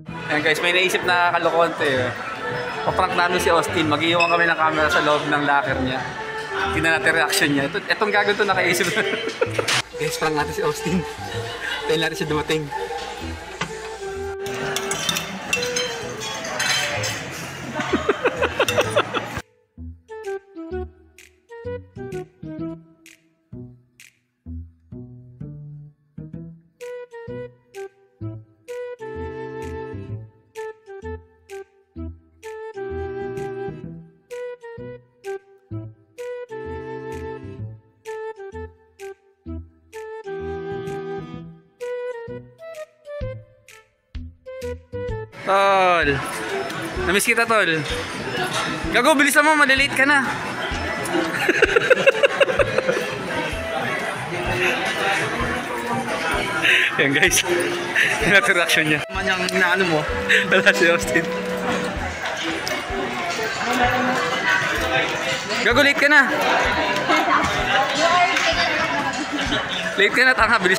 Ayan guys, may naisip na kalokohan to eh. Paprank namin si Austin. Mag-iwan kami ng camera sa loob ng locker niya. Tingnan natin reaction niya. Itong gagawin to nakaisip na. Guys, prank natin si Austin. Tayo natin siya dumating. Tol, namiss kita tol. Gago, bilisan mo, malilate ka na. Yan guys, yung reaction niya. Manyang inaano mo, wala si Austin. Gago, late ka na. Late ka na, tanga, bilis.